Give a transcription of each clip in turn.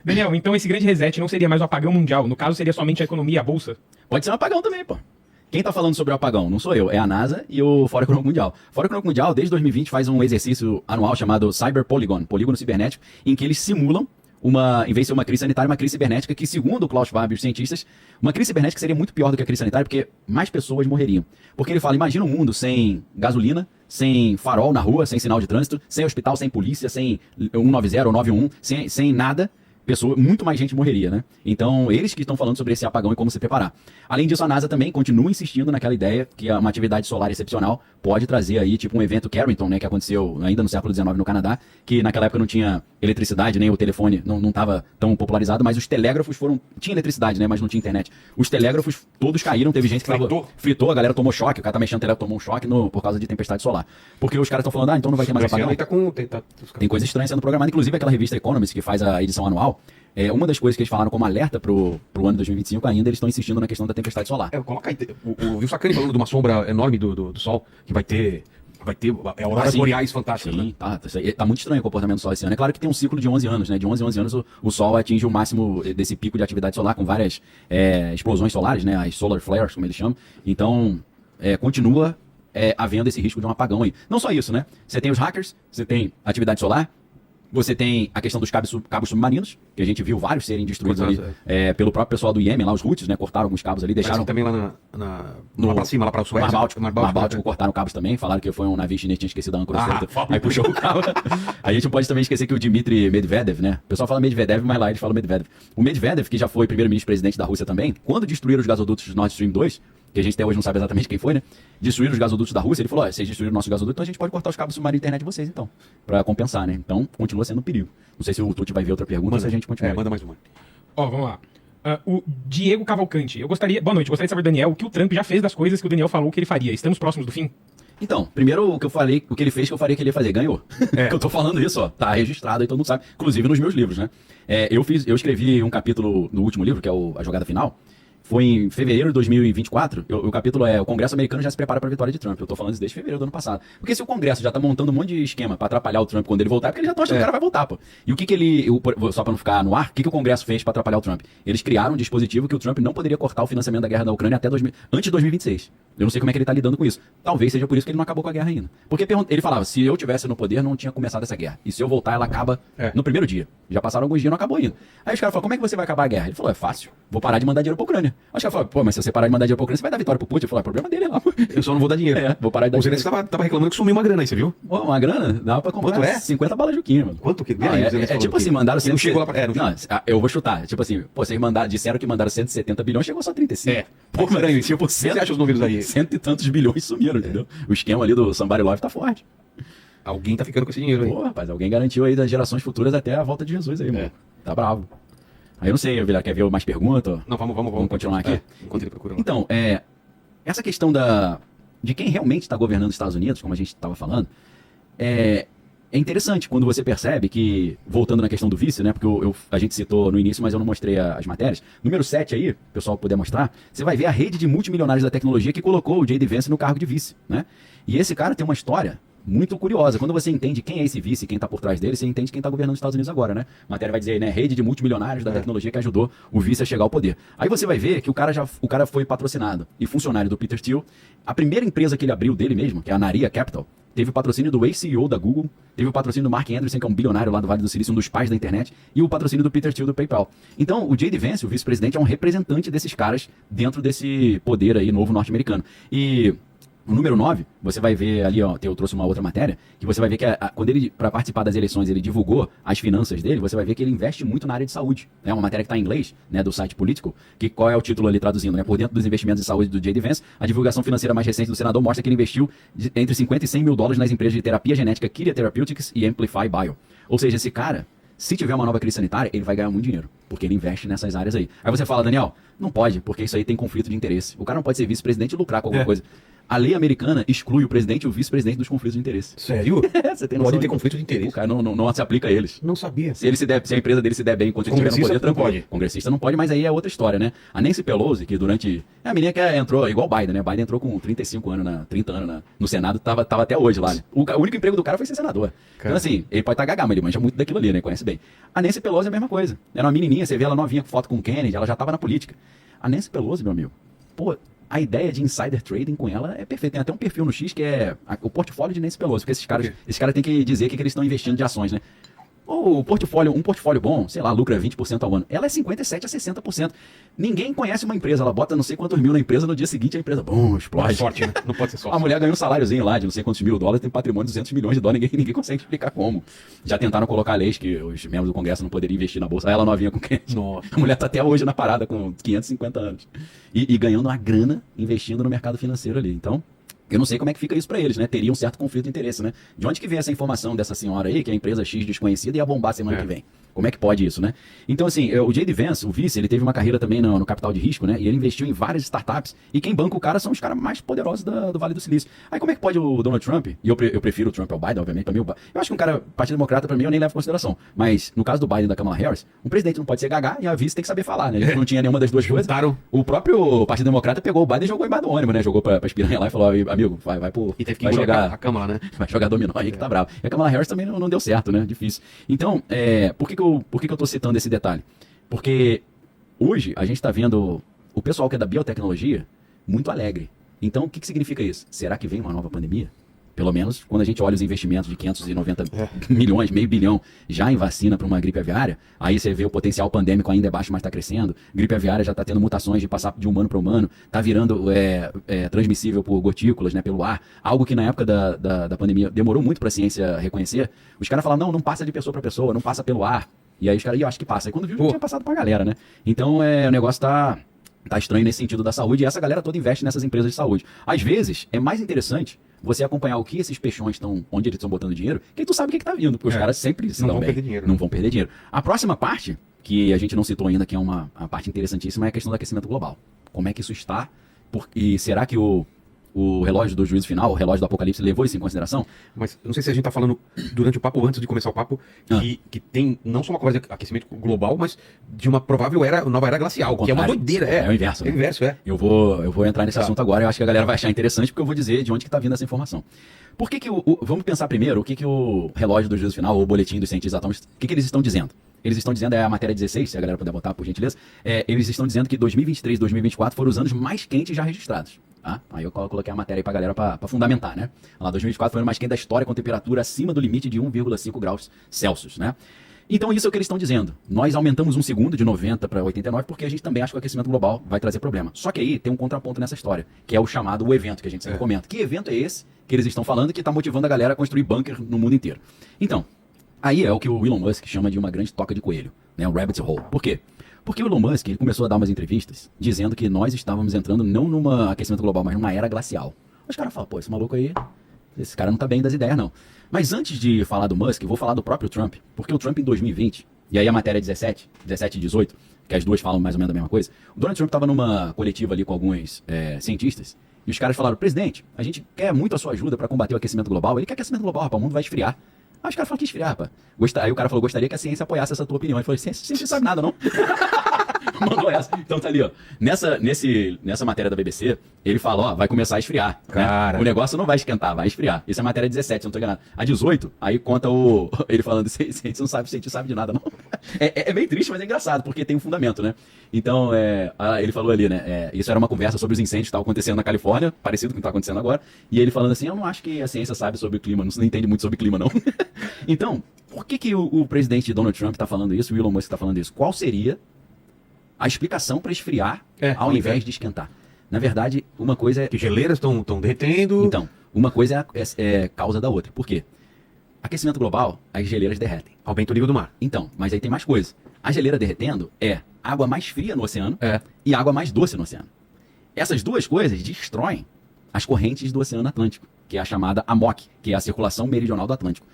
Daniel, então esse grande reset não seria mais o apagão mundial, no caso seria somente a economia, a bolsa? Pode ser um apagão também, pô. Quem tá falando sobre o apagão? Não sou eu, é a NASA e o Fórum Econômico Mundial. O Fórum Econômico Mundial, desde 2020, faz um exercício anual chamado Cyber Polygon, polígono cibernético, em que eles simulam em vez de ser uma crise sanitária, uma crise cibernética que, segundo o Klaus Schwab e os cientistas, uma crise cibernética seria muito pior do que a crise sanitária, porque mais pessoas morreriam. Porque ele fala, imagina um mundo sem gasolina, sem farol na rua, sem sinal de trânsito, sem hospital, sem polícia, sem 190 ou 911, sem nada. Muito mais gente morreria, né? Então, eles que estão falando sobre esse apagão e como se preparar. Além disso, a NASA também continua insistindo naquela ideia que uma atividade solar excepcional pode trazer aí, tipo um evento Carrington, né, que aconteceu ainda no século XIX no Canadá, que naquela época não tinha eletricidade, nem o telefone não estava tão popularizado, mas os telégrafos tinha eletricidade, né, mas não tinha internet. Os telégrafos todos caíram, teve gente que fritou, a galera tomou choque, o cara tá mexendo no telégrafo, tomou um choque por causa de tempestade solar. Porque os caras estão falando, então não vai ter mais apagão. Tem coisa estranha sendo programada, inclusive aquela revista Economist, que faz a edição anual. Uma das coisas que eles falaram como alerta pro ano 2025 ainda, eles estão insistindo na questão da tempestade solar. Coloca aí, o Sacani falando de uma sombra enorme do Sol, que vai ter auroras boreais fantásticas. Sim, né? Tá muito estranho o comportamento do Sol esse ano. É claro que tem um ciclo de 11 anos, né? De 11 em 11 anos o Sol atinge o máximo desse pico de atividade solar, com várias explosões solares, né? As solar flares, como eles chamam. Então, continua havendo esse risco de um apagão aí. Não só isso, né? Você tem os hackers, você tem atividade solar, você tem a questão dos cabos submarinos, que a gente viu vários serem destruídos ali pelo próprio pessoal do Iêmen, lá os Houthis, né? Cortaram alguns cabos ali, deixaram... também lá pra cima, lá para o Suécia. Mar Báltico cortaram cabos também, falaram que foi um navio chinês que tinha esquecido a âncora certa, aí puxou o cabo. A gente pode também esquecer que o Dmitry Medvedev, né? O pessoal fala Medvedev, mas lá eles falam Medvedev. O Medvedev, que já foi primeiro-ministro-presidente da Rússia também, quando destruíram os gasodutos Nord Stream 2, que a gente até hoje não sabe exatamente quem foi, né? Destruíram os gasodutos da Rússia, ele falou, vocês destruíram o nosso gasoduto, então a gente pode cortar os cabos submarinos de internet de vocês, então, pra compensar, né? Então, continua sendo um perigo. Não sei se o Tuti vai ver outra pergunta ou se a gente continua. Manda mais uma. Vamos lá. O Diego Cavalcante. Boa noite, gostaria de saber, Daniel, o que o Trump já fez das coisas que o Daniel falou que ele faria. Estamos próximos do fim? Então, primeiro o que ele fez que eu faria que ele ia fazer, ganhou. Que eu tô falando isso, ó, tá registrado aí, todo mundo sabe, inclusive nos meus livros, né? Eu escrevi um capítulo no último livro, que é A Jogada Final. Foi em fevereiro de 2024, o capítulo o Congresso americano já se prepara para a vitória de Trump. Eu tô falando isso desde fevereiro do ano passado. Porque se o Congresso já tá montando um monte de esquema para atrapalhar o Trump quando ele voltar, é porque eles já estão achando que o cara vai voltar, pô. E o que ele, só para não ficar no ar, o que o Congresso fez para atrapalhar o Trump? Eles criaram um dispositivo que o Trump não poderia cortar o financiamento da guerra da Ucrânia antes de 2026. Eu não sei como é que ele tá lidando com isso. Talvez seja por isso que ele não acabou com a guerra ainda. Porque ele falava, se eu tivesse no poder, não tinha começado essa guerra. E se eu voltar, ela acaba no primeiro dia. Já passaram alguns dias, não acabou ainda. Aí os caras falaram, como é que você vai acabar a guerra? Ele falou, é fácil, vou parar de mandar dinheiro pra Ucrânia. Aí os caras falaram, pô, mas se você parar de mandar dinheiro pra Ucrânia, você vai dar vitória pro Putin. Eu falei, problema dele lá. Eu só não vou dar dinheiro. Vou parar de dar dinheiro. O Zelensky tava reclamando que sumiu uma grana aí, você viu? Pô, uma grana? Dava pra comprar 50 balas de Juquinha, mano. Quanto que? Tipo assim, mandaram... Não chegou lá pra... Não, eu vou chutar. Tipo assim, pô, vocês disseram que mandaram 170 bilhões, chegou só 35. Pô, estranho. Tipo, você acha os números aí? Cento e tantos bilhões sumiram, entendeu? O esquema ali do Somebody Love tá forte. Alguém tá ficando com esse dinheiro aí. Pô, rapaz, alguém garantiu aí das gerações futuras até a volta de Jesus aí, mano. Tá bravo. Aí eu não sei, Vila, quer ver mais perguntas? Não, vamos continuar aqui? Enquanto ele procura lá. Então, essa questão de quem realmente está governando os Estados Unidos, como a gente estava falando, é interessante quando você percebe que, voltando na questão do vice, né, porque a gente citou no início, mas eu não mostrei as matérias, número 7 aí, o pessoal puder mostrar, você vai ver a rede de multimilionários da tecnologia que colocou o J.D. Vance no cargo de vice, né? E esse cara tem uma história muito curiosa. Quando você entende quem é esse vice, quem está por trás dele, você entende quem está governando os Estados Unidos agora, né? A matéria vai dizer, né, rede de multimilionários da tecnologia que ajudou o vice a chegar ao poder. Aí você vai ver que o cara foi patrocinado e funcionário do Peter Thiel. A primeira empresa que ele abriu dele mesmo, que é a Naria Capital, teve o patrocínio do ex-CEO da Google, teve o patrocínio do Mark Andreessen, que é um bilionário lá do Vale do Silício, um dos pais da internet, e o patrocínio do Peter Thiel do PayPal. Então, o J.D. Vance, o vice-presidente, é um representante desses caras dentro desse poder aí novo norte-americano. E o número 9, você vai ver ali, ó, eu trouxe uma outra matéria, que você vai ver que quando ele, para participar das eleições, ele divulgou as finanças dele, você vai ver que ele investe muito na área de saúde. É uma matéria que está em inglês, né, do site político, que qual é o título ali traduzindo, né? Por dentro dos investimentos de saúde do J.D. Vance, a divulgação financeira mais recente do senador mostra que ele investiu entre 50 e 100 mil dólares nas empresas de terapia genética Kyria Therapeutics e Amplify Bio. Ou seja, esse cara, se tiver uma nova crise sanitária, ele vai ganhar muito dinheiro, porque ele investe nessas áreas aí. Aí você fala, Daniel, não pode, porque isso aí tem conflito de interesse. O cara não pode ser vice-presidente e lucrar com alguma coisa. A lei americana exclui o presidente e o vice-presidente dos conflitos de interesse. Sério? Você tem noção Pode ter disso? conflito de interesse. O cara não se aplica a eles. Não sabia. Se a empresa dele se der bem enquanto ele estiver no poder, Congressista não tranquilo. pode. Congressista não pode, mas aí é outra história, né? A Nancy Pelosi, que durante... É a menina que entrou, igual o Biden, né? Biden entrou com 35 anos, 30 anos no Senado, tava até hoje lá, né? O único emprego do cara foi ser senador. Então, assim, ele pode estar gaga, mas ele manja muito daquilo ali, né? Conhece bem. A Nancy Pelosi é a mesma coisa. Era uma menininha, você vê ela novinha com foto com o Kennedy, ela já tava na política. A Nancy Pelosi, meu amigo, pô... A ideia de insider trading com ela é perfeita. Tem até um perfil no X que é o portfólio de Nancy Pelosi, porque esses caras têm que dizer que eles estão investindo de ações, né? Ou um portfólio bom, sei lá, lucra 20% ao ano. Ela é 57% a 60%. Ninguém conhece uma empresa, ela bota não sei quantos mil na empresa, no dia seguinte a empresa, explode. Sorte, né? Não pode ser sorte. A mulher ganha um saláriozinho lá de não sei quantos mil dólares, tem patrimônio de 200 milhões de dólares, ninguém consegue explicar como. Já tentaram colocar leis que os membros do Congresso não poderiam investir na bolsa. Aí ela novinha com quem? Nossa. A mulher tá até hoje na parada com 550 anos. E ganhando uma grana investindo no mercado financeiro ali. Então, eu não sei como é que fica isso pra eles, né? Teria um certo conflito de interesse, né? De onde que veio essa informação dessa senhora aí, que é a empresa X desconhecida, ia bombar semana que vem? Como é que pode isso, né? Então, assim, o J.D. Vance, o vice, ele teve uma carreira também no capital de risco, né? E ele investiu em várias startups. E quem banca o cara são os caras mais poderosos do Vale do Silício. Aí como é que pode o Donald Trump, e eu prefiro o Trump ao Biden, obviamente, pra mim, eu acho que um cara, Partido Democrata, pra mim, eu nem levo em consideração. Mas, no caso do Biden e da Kamala Harris, um presidente não pode ser gagá e a vice tem que saber falar, né? Ele não tinha nenhuma das duas coisas. O próprio Partido Democrata pegou o Biden e jogou embaixo do ônibus, né? Jogou pra espiranha lá e falou, amigo, vai pro... E teve que vai jogar a Câmara, né? Vai jogar dominó aí que tá bravo. E a Kamala Harris também não deu certo, né? Difícil. Então, por que eu tô citando esse detalhe? Porque hoje a gente tá vendo o pessoal que é da biotecnologia muito alegre. Então, o que significa isso? Será que vem uma nova pandemia? Pelo menos quando a gente olha os investimentos de 590 milhões, meio bilhão, já em vacina para uma gripe aviária, aí você vê o potencial pandêmico ainda é baixo, mas está crescendo. Gripe aviária já está tendo mutações de passar de humano para humano, está virando transmissível por gotículas, né, pelo ar. Algo que na época da pandemia demorou muito para a ciência reconhecer. Os caras falavam, não passa de pessoa para pessoa, não passa pelo ar. E aí os caras, eu acho que passa. E quando viu, já tinha passado para a galera, né? Então, o negócio tá estranho nesse sentido da saúde, e essa galera toda investe nessas empresas de saúde. Às vezes, é mais interessante você acompanhar o que esses peixões estão, onde eles estão botando dinheiro, que tu sabe o que tá vindo, porque os caras sempre se dão bem. Não vão perder dinheiro. A próxima parte, que a gente não citou ainda, que é uma parte interessantíssima, é a questão do aquecimento global. Como é que isso está? E será que o relógio do juízo final, o relógio do apocalipse, levou isso em consideração? Mas não sei se a gente tá falando durante o papo, antes de começar o papo, que tem não só uma coisa de aquecimento global, mas de uma provável nova era glacial, que é uma doideira. É o inverso. É o inverso, é. Eu vou entrar nesse assunto agora, eu acho que a galera vai achar interessante, porque eu vou dizer de onde que tá vindo essa informação. Por que vamos pensar primeiro o que o relógio do juízo final, ou o boletim dos cientistas atômicos, o que eles estão dizendo? Eles estão dizendo, a matéria 16, se a galera puder botar, por gentileza, eles estão dizendo que 2023 e 2024 foram os anos mais quentes já registrados. Tá? Aí eu coloquei a matéria aí pra galera pra fundamentar, né? Lá, 2024 foi o ano mais quente da história, com temperatura acima do limite de 1,5 graus Celsius, né? Então isso é o que eles estão dizendo. Nós aumentamos um segundo de 90 para 89 porque a gente também acha que o aquecimento global vai trazer problema. Só que aí tem um contraponto nessa história, que é o chamado o evento, que a gente sempre comenta. Que evento é esse que eles estão falando que está motivando a galera a construir bunker no mundo inteiro? Então, aí é o que o Elon Musk chama de uma grande toca de coelho, né? Um rabbit hole. Por quê? Porque o Elon Musk ele começou a dar umas entrevistas dizendo que nós estávamos entrando não numa aquecimento global, mas numa era glacial. Os caras falam, esse maluco aí, esse cara não tá bem das ideias, não. Mas antes de falar do Musk, vou falar do próprio Trump. Porque o Trump em 2020, e aí a matéria 17 e 18, que as duas falam mais ou menos a mesma coisa, o Donald Trump estava numa coletiva ali com alguns cientistas, e os caras falaram, presidente, a gente quer muito a sua ajuda para combater o aquecimento global. Ele quer aquecimento global, rapaz, o mundo vai esfriar. Aí os caras falaram que esfriar, rapaz. Aí o cara falou, gostaria que a ciência apoiasse essa tua opinião. Ele falou, ciência não sabe nada, não. Mandou essa. Então tá ali, ó. Nessa matéria da BBC, ele fala, vai começar a esfriar. Né? O negócio não vai esquentar, vai esfriar. Isso é a matéria 17, se não tô enganado. A 18, aí conta ele falando, ciência não sabe de nada, não. É meio triste, mas é engraçado, porque tem um fundamento, né? Então, ele falou ali, né? Isso era uma conversa sobre os incêndios que estavam acontecendo na Califórnia, parecido com o que tá acontecendo agora. E ele falando assim, eu não acho que a ciência sabe sobre o clima, não entende muito sobre clima, não. Então, por que o presidente Donald Trump tá falando isso, o Elon Musk tá falando isso? Qual seria a explicação para esfriar ao invés de esquentar? Na verdade, uma coisa é... Que geleiras estão derretendo. Então, uma coisa é causa da outra. Por quê? Aquecimento global, as geleiras derretem. Aumenta o nível do mar. Então, mas aí tem mais coisa. A geleira derretendo é água mais fria no oceano e água mais doce no oceano. Essas duas coisas destroem as correntes do Oceano Atlântico, que é a chamada AMOC, que é a circulação meridional do Atlântico.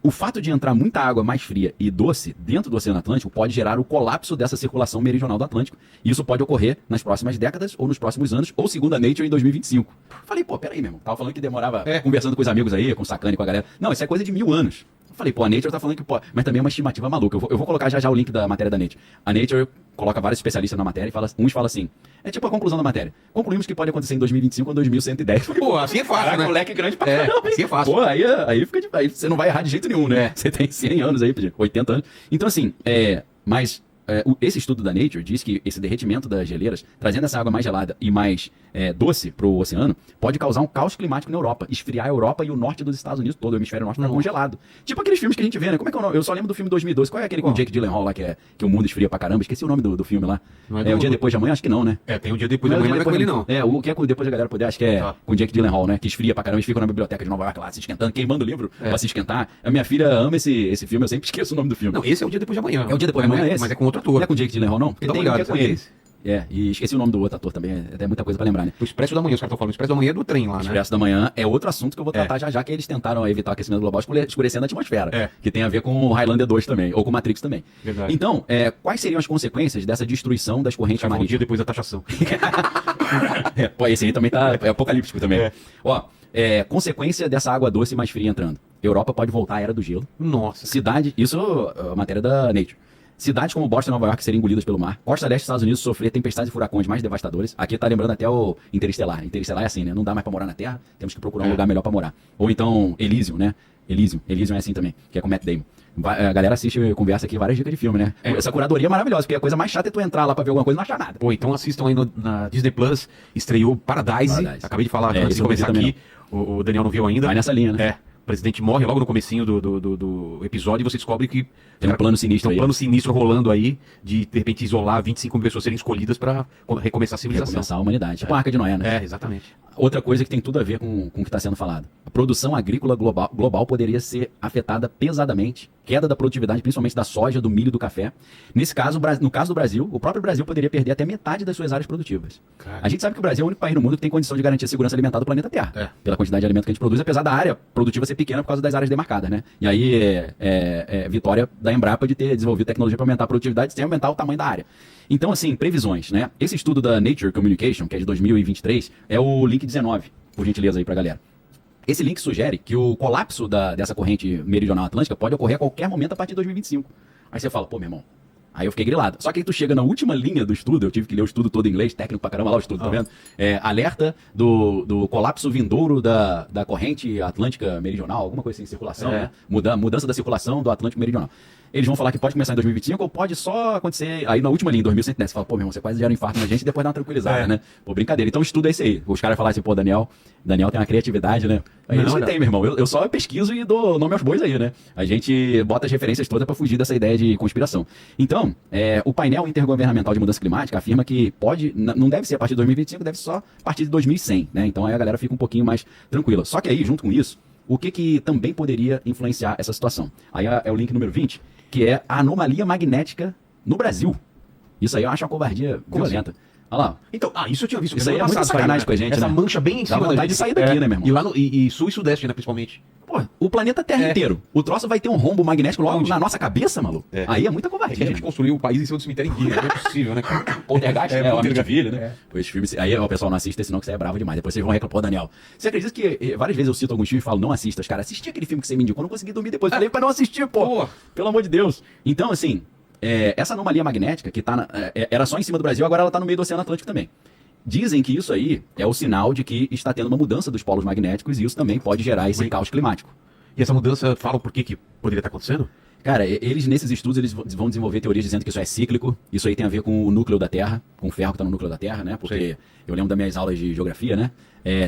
O fato de entrar muita água mais fria e doce dentro do Oceano Atlântico pode gerar o colapso dessa circulação meridional do Atlântico. E isso pode ocorrer nas próximas décadas ou nos próximos anos, ou segundo a Nature, em 2025. Falei, pô, peraí, meu irmão. Tava falando que demorava, conversando com os amigos aí, com o Sacani, com a galera. Não, isso é coisa de 1000 anos. Falei, pô, a Nature tá falando que pode. Mas também é uma estimativa maluca. Eu vou colocar já o link da matéria da Nature. A Nature coloca vários especialistas na matéria e uns falam assim. É tipo a conclusão da matéria. Concluímos que pode acontecer em 2025 ou 2110. Pô, assim é fácil, Caraca, né? moleque grande pra caramba. Assim é fácil. Pô, aí você não vai errar de jeito nenhum, né? Você tem 100 anos aí, 80 anos. Então, assim, esse estudo da Nature diz que esse derretimento das geleiras, trazendo essa água mais gelada e mais doce para o oceano, pode causar um caos climático na Europa, esfriar a Europa e o norte dos Estados Unidos, todo o hemisfério norte está congelado. Tipo aqueles filmes que a gente vê, né? Como é que eu só lembro do filme 2012. Qual é aquele com o Jake Gyllenhaal lá, que o mundo esfria pra caramba? Esqueci o nome do filme lá. É o Dia Depois de Amanhã? Acho que não, né? Tem o Dia Depois de Amanhã, mas não é com ele não. O que é com Depois da Galera Poder, acho que é com o Jake Gyllenhaal, né? Que esfria pra caramba, eles ficam na biblioteca de Nova York lá, se esquentando, queimando o livro pra se esquentar. A minha filha ama esse filme, eu sempre esqueço o nome do filme. Não, esse é o Dia Depois de Amanhã. É o Dia Depois de Amanhã, esse? Mas é com outro ator. Não é com o Jake Gyllenhaal, não? Porque Dá uma tem olhada, que é com sabe ele. esse? E esqueci o nome do outro ator também, é muita coisa pra lembrar, né? O Expresso da Manhã, os caras estão falando. O Expresso da Manhã é do trem lá, né? Expresso da Manhã é outro assunto que eu vou tratar já que eles tentaram evitar o aquecimento global escurecendo a atmosfera. Que tem a ver com o Highlander 2 também, ou com o Matrix também. Verdade. Então, quais seriam as consequências dessa destruição das correntes Um dia marítimas? depois da taxação. Pô, esse aí também é apocalíptico também. Ó, consequência dessa água doce mais fria entrando. Europa pode voltar à era do gelo. Nossa. Isso é a matéria da Nature. Cidades como Boston e Nova York serem engolidas pelo mar. Costa leste dos Estados Unidos sofrer tempestades e furacões mais devastadores. Aqui tá lembrando até o Interestelar. Interestelar é assim, né? Não dá mais pra morar na Terra, temos que procurar um lugar melhor pra morar. Ou então Elysium, né? Elysium é assim também, que é com Matt Damon. A galera assiste e conversa aqui várias dicas de filme, né? Essa curadoria é maravilhosa, porque a coisa mais chata é tu entrar lá pra ver alguma coisa e não achar nada. Pô, então assistam aí na Disney Plus, estreou Paradise. Acabei de falar antes de começar aqui. O Daniel não viu ainda. Vai nessa linha, né? O presidente morre logo no comecinho do episódio e você descobre que tem um plano sinistro aí. Tem um plano sinistro rolando aí de repente isolar 25 mil pessoas serem escolhidas pra recomeçar a civilização. Recomeçar a humanidade. Tipo a Arca de Noé, né? Exatamente. Outra coisa que tem tudo a ver com o que está sendo falado. A produção agrícola global poderia ser afetada pesadamente. Queda da produtividade, principalmente da soja, do milho e do café. Nesse caso, no caso do Brasil, o próprio Brasil poderia perder até metade das suas áreas produtivas. A gente sabe que o Brasil é o único país no mundo que tem condição de garantir a segurança alimentar do planeta Terra. Pela quantidade de alimento que a gente produz, apesar da área produtiva ser pequena por causa das áreas demarcadas, né? E aí vitória da Embrapa de ter desenvolvido tecnologia para aumentar a produtividade sem aumentar o tamanho da área. Então, assim, previsões, né? Esse estudo da Nature Communication, que é de 2023, é o link 19, por gentileza aí pra galera. Esse link sugere que o colapso dessa corrente meridional atlântica pode ocorrer a qualquer momento a partir de 2025. Aí você fala, pô, meu irmão, aí eu fiquei grilado. Só que aí tu chega na última linha do estudo, eu tive que ler o estudo todo em inglês, técnico pra caramba lá o estudo, tá vendo? Alerta do colapso vindouro da corrente atlântica meridional, alguma coisa assim, circulação, né? Mudança da circulação do Atlântico meridional. Eles vão falar que pode começar em 2025 ou pode só acontecer aí na última linha, em 2110. Você fala, pô, meu irmão, você quase gera um infarto na gente e depois dá uma tranquilizada, né? Pô, brincadeira. Então o estudo é esse aí. Os caras falam assim, pô, Daniel tem uma criatividade, né? Eles não tem, meu irmão. Eu só pesquiso e dou nome aos bois aí, né? A gente bota as referências todas pra fugir dessa ideia de conspiração. Então, o painel intergovernamental de mudança climática afirma que não deve ser a partir de 2025, deve ser só a partir de 2100, né? Então aí a galera fica um pouquinho mais tranquila. Só que aí, junto com isso, o que também poderia influenciar essa situação? Aí é o link número 20, que é a anomalia magnética no Brasil. Isso aí eu acho uma covardia violenta. Olha lá. Então, isso eu tinha visto. Isso aí é muito sacanagem com a gente, essa né? mancha bem em cima Dá vontade de sair daqui, né, meu irmão? E lá e sul e sudeste, né, principalmente. Pô, o planeta Terra inteiro. O troço vai ter um rombo magnético logo na nossa cabeça, maluco. Aí é muita É que covardia. a gente construiu o país em cima do cemitério em guia. Não é possível, né, cara? Poltergeist, o amigo de filho, né? É. Pô, esse filme, aí o pessoal não assiste, senão que você é bravo demais. Depois vocês vão reclamar, pô, Daniel. Você acredita que várias vezes eu cito alguns filmes e falo, não assista, os caras, assisti aquele filme que você me indicou, não consegui dormir depois. Falei pra não assistir, pô. Pelo amor de Deus. Então, assim, essa anomalia magnética que tá era só em cima do Brasil, agora ela tá no meio do Oceano Atlântico também. Dizem que isso aí é o sinal de que está tendo uma mudança dos polos magnéticos e isso também pode gerar esse caos climático. E essa mudança, falam por que poderia estar acontecendo? Cara, eles nesses estudos eles vão desenvolver teorias dizendo que isso é cíclico. Isso aí tem a ver com o núcleo da Terra, com o ferro que está no núcleo da Terra, né? Porque eu lembro das minhas aulas de geografia, né?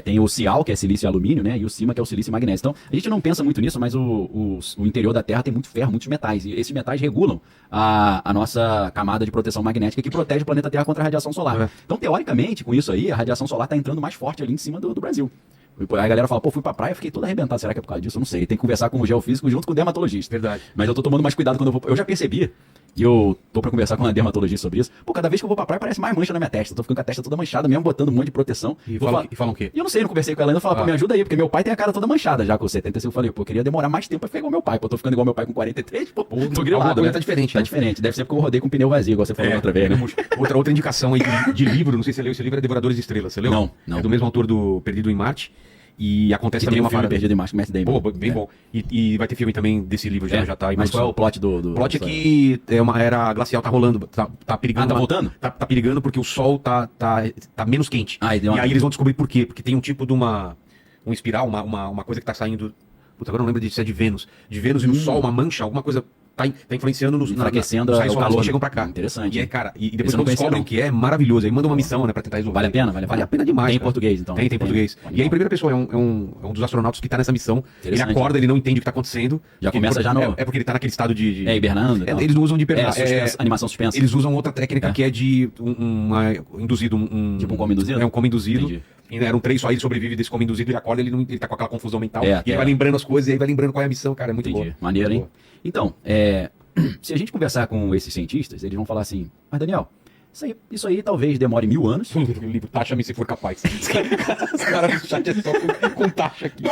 Tem o Cial, que é silício e alumínio, né? E o Cima, que é o silício e magnésio. Então, a gente não pensa muito nisso, mas o interior da Terra tem muito ferro, muitos metais. E esses metais regulam a nossa camada de proteção magnética que protege o planeta Terra contra a radiação solar. Então, teoricamente, com isso aí, a radiação solar está entrando mais forte ali em cima do Brasil. Aí a galera fala, pô, fui pra praia, fiquei todo arrebentado. Será que é por causa disso? Eu não sei. Tem que conversar com o geofísico junto com o dermatologista. Verdade. Mas eu tô tomando mais cuidado quando eu vou. Eu já percebi E eu tô pra conversar com uma dermatologista sobre isso. Pô, cada vez que eu vou pra praia parece mais mancha na minha testa. Eu tô ficando com a testa toda manchada mesmo, botando um monte de proteção. E Vou falar- falam o quê? E eu não sei, não conversei com ela ainda. Eu falei, pô, me ajuda aí, porque meu pai tem a cara toda manchada já com 75. Eu falei, pô, eu queria demorar mais tempo pra ficar igual meu pai. Pô, eu tô ficando igual meu pai com 43, pô, tô Alguma grilado, coisa né? tá diferente, Tá né? diferente. Deve ser porque eu rodei com pneu vazio, igual você falou outra vez, né? Outra indicação aí de livro, não sei se você leu, esse livro é Devoradores de Estrelas, você leu? Não. É do mesmo autor do Perdido em Marte. E acontece Que também tem um uma filme parada. perdido em Matt Damon. Pô, bem bom. E vai ter filme também desse livro, já tá aí. Mas qual é o plot do... O plot é que é uma era glacial tá rolando, tá perigando. Ah, tá voltando? Tá perigando porque o sol tá menos quente. Ah, e deu E uma- aí eles vão descobrir por quê. Porque tem um tipo de uma espiral, uma coisa que tá saindo. Puta, agora eu não lembro se é de Vênus. De Vênus e o sol, uma mancha, alguma coisa tá influenciando nos Enfraquecendo nos o raios solares calor, que chegam né? pra cá. Interessante. E aí, cara, e Esse depois eu não quando conhecia, descobrem não. o que é maravilhoso. Aí manda uma missão, né, pra tentar resolver. Vale a pena? Vale a pena demais. Tem em cara. português, então. Tem em português. Animal. E aí, em primeira pessoa, é um dos astronautas que tá nessa missão. Ele Interessante. acorda, ele não entende o que tá acontecendo. Já Porque começa já no- É porque ele tá naquele estado de... É, hibernando e tal. Eles não usam de hibernar. Animação suspensa. Eles usam outra técnica É. que é de induzido. Tipo um coma induzido? É um coma induzido. Entendi. E eram 3 só, ele sobrevive desse coma induzido, ele acorda, ele tá com aquela confusão mental. É, e até- aí vai lembrando as coisas, e aí vai lembrando qual é a missão, cara. É muito Entendi. boa. Maneiro, Muito hein? Então, se a gente conversar com esses cientistas, eles vão falar assim, mas Daniel, isso aí talvez demore 1000 anos. boa. O livro, taxa-me se for capaz. Os caras do chat é só com taxa aqui.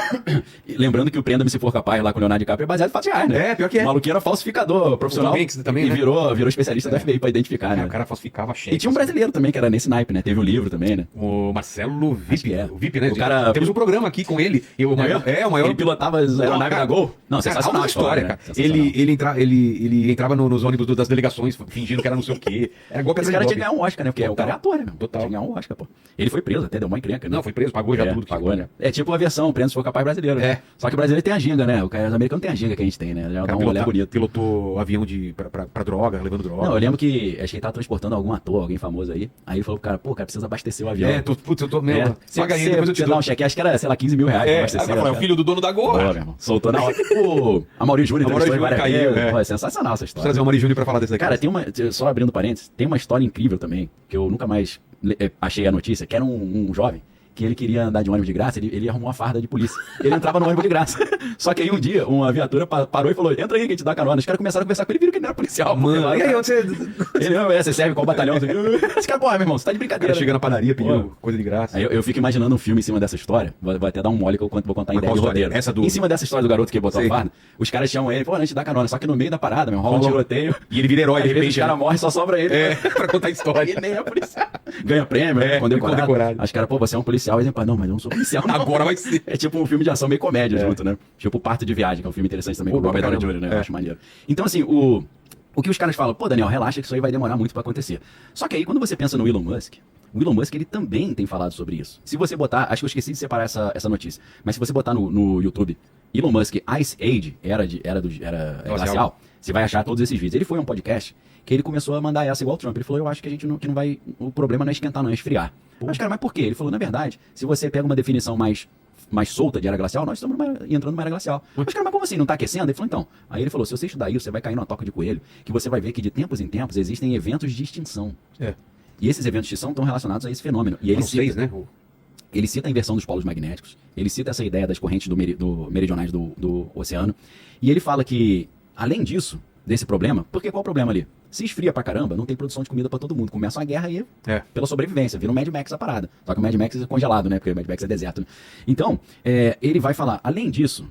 E lembrando que o Prenda-me se for capaz lá com o Leonardo DiCaprio é baseado em fatos reais, né? É, pior que é. O maluquinho era falsificador profissional. O Tom Hanks também, e né? virou especialista do FBI pra identificar, né? O cara falsificava cheque. E tinha um brasileiro também que era nesse naipe, né? Teve um livro também, né? O Marcelo Acho VIP. que é. O VIP, né? O cara- Temos um programa aqui com ele. O maior. Ele pilotava as aeronaves da Gol. Não, sensacional a história, cara. né? Sensacional. Ele entrava nos ônibus das delegações fingindo que era não sei o quê. Era golpe Esse atrás cara de tinha que golpe. ganhar um Oscar, né? Porque o Total. cara é ator, né? Meu? Total. Tinha que ganhar um Oscar, pô. Ele foi preso, até deu uma encrenca, né? Não, foi preso, pagou já tudo. que Pagou, né? É tipo a versão Prenda se for capaz brasileiro, né? É. Só que o brasileiro tem a ginga, né? Os americanos têm a ginga que a gente tem, né? Já O dá cara um olhar bonito. pilotou avião pra droga, levando droga. Não, eu lembro que acho que ele tava transportando algum ator, alguém famoso aí. Aí ele falou pro cara, pô, cara, precisa abastecer o avião. Putz, eu tô meio. É. Paga aí, depois eu te Você dou. dá um cheque, acho que era, sei lá, 15 mil reais. pra É, abastecer, agora é o cara. filho do dono da Gol. Boa, meu irmão. Soltou na hora. Pô, a Mauri Júnior A Mauri entrevistou Júnior várias caiu, vezes. é. Pô, é sensacional essa Vou história. trazer o Mari Júnior pra falar desse daqui. Cara, tem uma, só abrindo parênteses, tem uma história incrível também, que eu nunca mais achei a notícia, que era um jovem que ele queria andar de ônibus de graça, ele arrumou uma farda de polícia. Ele entrava no ônibus de graça. Só que aí um dia, uma viatura parou e falou, entra aí que a gente dá carona. Os caras começaram a conversar com ele, viram que ele não era policial. Mano, Porque e aí, lá, onde você. ele não, você serve qual batalhão? Esse cara, porra, meu irmão, você tá de O brincadeira. cara chega na padaria pedindo Pô. coisa de graça. Aí eu fico imaginando um filme em cima dessa história. Vou até dar um mole que eu vou contar em Mas ideia qual de história? roteiro. Essa do- Em cima dessa história do garoto que botou Sei. a farda, os caras chamam ele, pô, a gente dá carona. Só que no meio da parada, meu, rola um Rola- tiroteio. E ele vira herói, Às de vezes os repente. caras morrem, só sobra ele. É, pra contar a história. Ele nem é policial. Ganha prêmio, É, condecorado. condecorado. Aí os caras, pô, você é um policial. Exemplo, não, mas eu não sou policial, não. Agora vai ser. É tipo um filme de ação meio comédia junto, né? Tipo Parto de Viagem, que é um filme interessante também, com o Pô, Robert Downey caramba. Jr., né? Eu É. acho maneiro. Então, assim, o que os caras falam, pô, Daniel, relaxa que isso aí vai demorar muito pra acontecer. Só que aí, quando você pensa no Elon Musk, o Elon Musk, ele também tem falado sobre isso. Se você botar, acho que eu esqueci de separar essa notícia, mas se você botar no YouTube, Elon Musk Ice Age, era glacial, você vai achar todos esses vídeos. Ele foi a um podcast que ele começou a mandar essa igual o Trump. Ele falou, eu acho que a gente não vai, o problema não é esquentar, não é esfriar. Mas, cara, mas por quê? Ele falou, na verdade, se você pega uma definição mais solta de era glacial, nós estamos entrando numa era glacial. Mas, cara, mas como assim? Não está aquecendo? Ele falou, então. Aí ele falou, se você estudar isso, você vai cair numa toca de coelho, que você vai ver que de tempos em tempos existem eventos de extinção. É. E esses eventos de extinção estão relacionados a esse fenômeno. E ele São 6, cita, né? ele cita a inversão dos polos magnéticos, ele cita essa ideia das correntes meridionais do oceano, e ele fala que, além disso, desse problema, porque qual é o problema ali? Se esfria pra caramba, não tem produção de comida pra todo mundo. Começa uma guerra aí pela sobrevivência. Vira um Mad Max a parada. Só que o Mad Max é congelado, né? Porque o Mad Max é deserto. Né? Então, ele vai falar, além disso,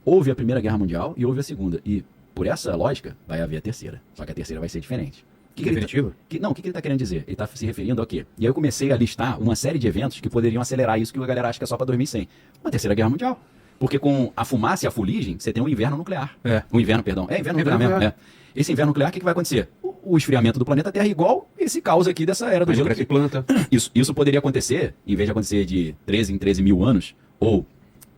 houve a Primeira Guerra Mundial e houve a Segunda. E, por essa lógica, vai haver a Terceira. Só que a Terceira vai ser diferente. O que Definitivo? ele está querendo dizer? Ele está se referindo ao quê? E aí eu comecei a listar uma série de eventos que poderiam acelerar isso que a galera acha que é só para 2100. Uma Terceira Guerra Mundial. Porque com a fumaça e a fuligem, você tem um inverno nuclear. Um inverno, perdão. Inverno nuclear mesmo. nuclear. Esse inverno nuclear, o que vai acontecer? O esfriamento do planeta Terra igual esse caos aqui dessa era do Mas não gelo. cresce planta. Isso poderia acontecer, em vez de acontecer de 13 em 13 mil anos, ou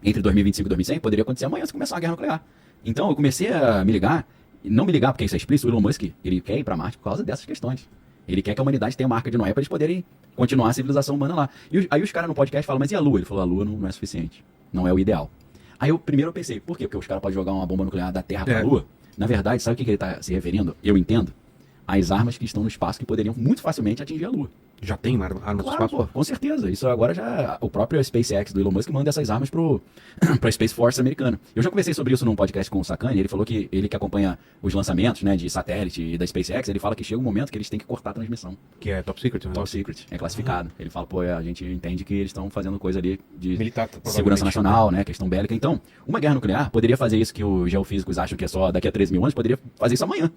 entre 2025 e 2100, poderia acontecer amanhã se começar uma guerra nuclear. Então eu comecei a me ligar, e não me ligar porque isso é explícito, o Elon Musk, ele quer ir para Marte por causa dessas questões. Ele quer que a humanidade tenha uma arca de Noé para eles poderem continuar a civilização humana lá. E aí os caras no podcast falam, mas e a Lua? Ele falou, a Lua não é suficiente, não é o ideal. Aí primeiro eu pensei, por quê? Porque os caras podem jogar uma bomba nuclear da Terra para a Lua? Na verdade, sabe o que ele está se referindo? Eu entendo. as armas que estão no espaço que poderiam muito facilmente atingir a Lua. Já tem uma arma do Claro, espaço? pô, com certeza. Isso agora já. O próprio SpaceX do Elon Musk manda essas armas pra Space Force americana. Eu já conversei sobre isso num podcast com o Sakane. Ele falou que ele que acompanha os lançamentos, né, de satélite e da SpaceX, ele fala que chega um momento que eles têm que cortar a transmissão. Que é top secret, né? Top secret, é classificado. Ele fala, pô, a gente entende que eles estão fazendo coisa ali de Militar, provavelmente. segurança nacional, né, questão bélica. Então, uma guerra nuclear poderia fazer isso que os geofísicos acham que é só daqui a 13 mil anos, poderia fazer isso amanhã.